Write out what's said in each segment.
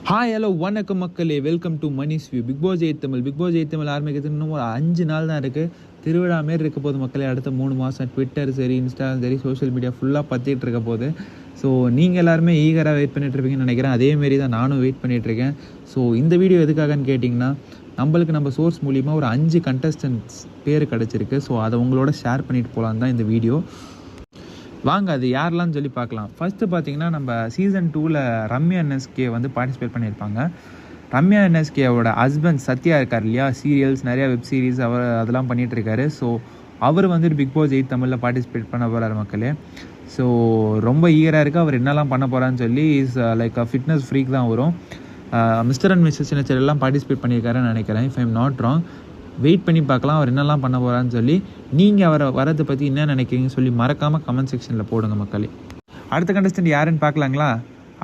Hi hello வணக்கம் மக்களே, welcome to Mani's view. Bigg Boss 8 Tamil ஆரம்பிக்கிறதுக்கு இன்னும் ஒரு 5 நாள் தான் இருக்குது. திருவிழா மாரி இருக்க போது மக்களே. அடுத்த 3 மாதம் ட்விட்டர் சரி, இன்ஸ்டாலும் சரி, சோஷியல் மீடியா ஃபுல்லாக பற்றிட்டு இருக்க போது. ஸோ நீங்கள் எல்லாருமே ஈகராக வெயிட் பண்ணிட்டுருப்பீங்கன்னு நினைக்கிறேன். அதேமாரி தான் நானும் வெயிட் பண்ணிகிட்ருக்கேன். ஸோ இந்த வீடியோ எதுக்காகன்னு கேட்டிங்கன்னா, நம்ம சோர்ஸ் மூலிமா ஒரு 5 கண்டஸ்டன்ட்ஸ் பேர் கிடச்சிருக்கு. ஸோ அதை உங்களோட ஷேர் பண்ணிட்டு போகலான்னு தான் இந்த வீடியோ. வாங்க அது யாரெல்லாம் சொல்லி பார்க்கலாம். ஃபஸ்ட்டு பார்த்தீங்கன்னா, நம்ம சீசன் 2ல் ரம்யா என்எஸ்கே வந்து பார்ட்டிசிபேட் பண்ணியிருப்பாங்க. ரம்யா என்எஸ்கேவோட ஹஸ்பண்ட் சத்யா இருக்கார் இல்லையா, சீரியல்ஸ் நிறையா வெப் சீரிஸ் அதெல்லாம் பண்ணிகிட்ருக்காரு. ஸோ அவர் வந்துட்டு பிக் பாஸ் 8 தமிழில் பார்ட்டிசிபேட் பண்ண போகிறார் மக்களே. ஸோ ரொம்ப ஈகராக இருக்குது அவர் என்னெல்லாம் பண்ண போகிறான்னு சொல்லி. இஸ் லைக் ஃபிட்னஸ் ஃப்ரீக் தான் வரும். மிஸ்டர் அண்ட் மிஸ்ஸஸ் சின்ன எல்லாம் பார்ட்டிசிபேட் பண்ணியிருக்காருன்னு நினைக்கிறேன், if I am not wrong. Wait பண்ணி பார்க்கலாம் அவர் என்னெல்லாம் பண்ண போகிறான்னு சொல்லி. நீங்கள் அவரை வரதை பற்றி என்ன நினைக்கிறீங்கன்னு சொல்லி மறக்காமல் கமெண்ட் செக்ஷனில் போடுங்க மக்களே. அடுத்த கண்டஸ்டன்ட் யாருன்னு பார்க்கலாங்களா?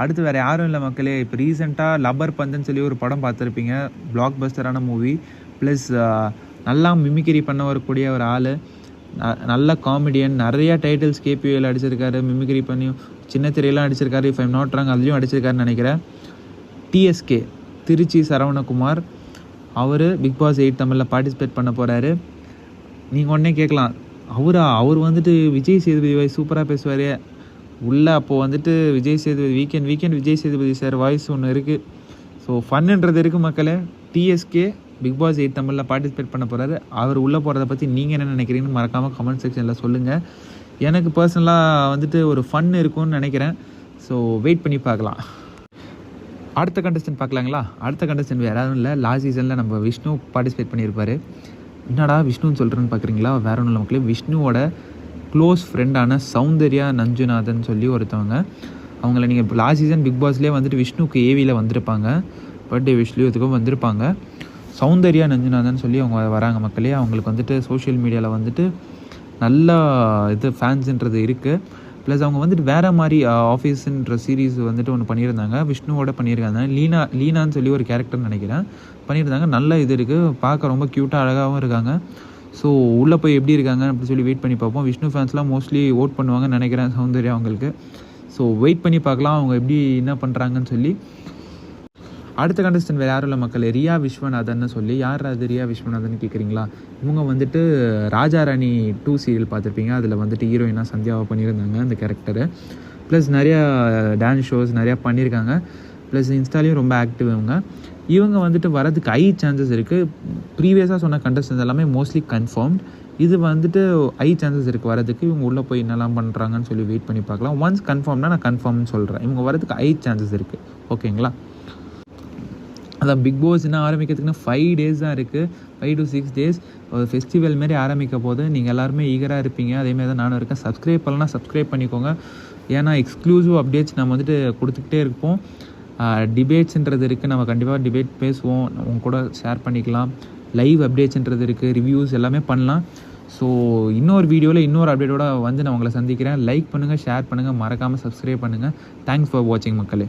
அடுத்து வேறு யாரும் இல்லை மக்களே. இப்போ ரீசெண்டாக லப்பர் பந்துன்னு சொல்லி ஒரு படம் பார்த்துருப்பீங்க. பிளாக் பஸ்டரான மூவி. ப்ளஸ் நல்லா மிமிக்ரி பண்ண வரக்கூடிய ஒரு ஆள், நல்ல காமெடியன், நிறையா டைட்டில்ஸ் கேபிஎல் அடிச்சிருக்காரு. மிமிக்ரி பண்ணி சின்ன திரையெல்லாம் அடிச்சிருக்காரு, இஃப் ஐம் நாட் ராங் அதுலேயும் அடிச்சிருக்காருன்னு நினைக்கிறேன். டிஎஸ்கே திருச்சி சரவணகுமார், அவர் பிக் பாஸ் 8 தமிழில் பார்ட்டிசிபேட் பண்ண போகிறாரு. நீங்கள் உடனே கேட்கலாம், அவர் வந்துட்டு விஜய் சேதுபதி சூப்பராக பேசுவார் உள்ளே. அப்போது வந்துட்டு Vijay Sethupathi weekend Vijay Sethupathi sir voice ஒன்று இருக்குது. ஸோ ஃபன்னுன்றது இருக்குது மக்களே. டிஎஸ்கே பிக் பாஸ் 8 தமிழில் பார்ட்டிசிபேட் பண்ண போகிறாரு. அவர் உள்ளே போகிறத பற்றி நீங்கள் என்ன நினைக்கிறீங்கன்னு மறக்காமல் கமெண்ட் செக்ஷனில் சொல்லுங்கள். எனக்கு பர்சனலாக வந்துட்டு ஒரு ஃபன் இருக்கும்னு நினைக்கிறேன். ஸோ வெயிட் பண்ணி பார்க்கலாம். அடுத்த கண்டஸ்டன்ட் பார்க்கலாங்களா? அடுத்த கண்டஸ்டன்ட் வேறு யாரும் இல்லை. லாஸ்ட் சீசனில் நம்ம விஷ்ணு பார்ட்டிசிபேட் பண்ணியிருப்பார். என்னடா விஷ்ணுன்னு சொல்கிறேன்னு பார்க்குறீங்களா? வேற ஒன்றும் இல்லை மக்களே. விஷ்ணுவோட க்ளோஸ் ஃப்ரெண்டான சௌந்தர்யா நஞ்சுநாதன் சொல்லி ஒருத்தவங்க. அவங்கள நீங்கள் லாஸ்ட் சீசன் பிக் பாஸ்லேயே வந்துட்டு விஷ்ணுக்கு ஏவியில் வந்திருப்பாங்க, பர்த்டே விஷ்ணுத்துக்கும் வந்திருப்பாங்க. சௌந்தர்யா நஞ்சுநாதன் சொல்லி அவங்க வராங்க மக்களே. அவங்களுக்கு வந்துட்டு சோஷியல் மீடியாவில் வந்துட்டு நல்ல ஃபேன்ஸுன்றது இருக்குது. ப்ளஸ் அவங்க வந்துட்டு வேறு மாதிரி ஆஃபீஸுன்ற சீரீஸ் வந்துட்டு ஒன்று பண்ணியிருந்தாங்க, விஷ்ணுவோட பண்ணியிருக்காங்க. லீனான்னு சொல்லி ஒரு கேரக்டர்னு நினைக்கிறேன் பண்ணியிருந்தாங்க. நல்ல இது இருக்குது, பார்க்க ரொம்ப க்யூட்டாக அழகாகவும் இருக்காங்க. ஸோ உள்ளே போய் எப்படி இருக்காங்க அப்படி சொல்லி வெயிட் பண்ணி பார்ப்போம். விஷ்ணு ஃபேன்ஸ்லாம் மோஸ்ட்லி ஓட் பண்ணுவாங்கன்னு நினைக்கிறேன் சௌந்தர்யா அவங்களுக்கு. ஸோ வெயிட் பண்ணி பார்க்கலாம் அவங்க எப்படி என்ன பண்ணுறாங்கன்னு சொல்லி. அடுத்த கண்டஸ்டன்ட் வேறு யாரும் இல்லை மக்கள், ரியா விஸ்வநாதன் சொல்லி. யார் அது ரியா விஸ்வநாதன் கேட்குறீங்களா? இவங்க வந்துட்டு ராஜா ராணி 2 சீரியல் பார்த்துருப்பீங்க. அதில் வந்துட்டு ஹீரோயினாக சந்தியாவை பண்ணியிருந்தாங்க அந்த கேரக்டரு. ப்ளஸ் நிறையா டான்ஸ் ஷோஸ் நிறையா பண்ணியிருக்காங்க. ப்ளஸ் இன்ஸ்டாலையும் ரொம்ப ஆக்டிவ் இவங்க வந்துட்டு வரதுக்கு சான்சஸ் இருக்குது. ப்ரீவியஸாக சொன்ன கண்டஸ்டன்ஸ் எல்லாமே மோஸ்ட்லி கன்ஃபார்ம்ட். இது வந்துட்டு சான்சஸ் இருக்குது வரதுக்கு. இவங்க உள்ளே போய் என்னெல்லாம் பண்ணுறாங்கன்னு சொல்லி வெயிட் பண்ணி பார்க்கலாம். ஒன்ஸ் கன்ஃபார்ம்னா நான் கன்ஃபார்ம்னு சொல்கிறேன். இவங்க வரதுக்கு சான்சஸ் இருக்குது. ஓகேங்களா? அதான் பிக் பாஸ் என்ன ஆரம்பிக்கிறதுக்குன்னா 5 days தான் இருக்குது. 5 to 6 days ஒரு ஃபெஸ்டிவல் மாரி ஆரம்பிக்க போது. நீங்கள் எல்லாருமே ஈகராக இருப்பீங்க, அதேமாதிரி தான் நானும் இருக்கேன். சப்ஸ்கிரைப் பண்ணலாம், சப்ஸ்கிரைப் பண்ணிக்கோங்க. ஏன்னா எக்ஸ்க்ளூசிவ் அப்டேட்ஸ் நம்ம வந்துட்டு கொடுத்துக்கிட்டே இருப்போம். டிபேட்ஸுன்றது இருக்குது, நம்ம கண்டிப்பாக டிபேட் பேசுவோம், உங்க கூட ஷேர் பண்ணிக்கலாம். லைவ் அப்டேட்ஸுன்றது இருக்குது, ரிவ்யூஸ் எல்லாமே பண்ணலாம். ஸோ இன்னொரு வீடியோவில் இன்னொரு அப்டேட்டோட வந்து நான் உங்களை சந்திக்கிறேன். லைக் பண்ணுங்கள், ஷேர் பண்ணுங்கள், மறக்காமல் சப்ஸ்கிரைப் பண்ணுங்கள். தேங்க்ஸ் ஃபார் வாட்சிங் மக்களே.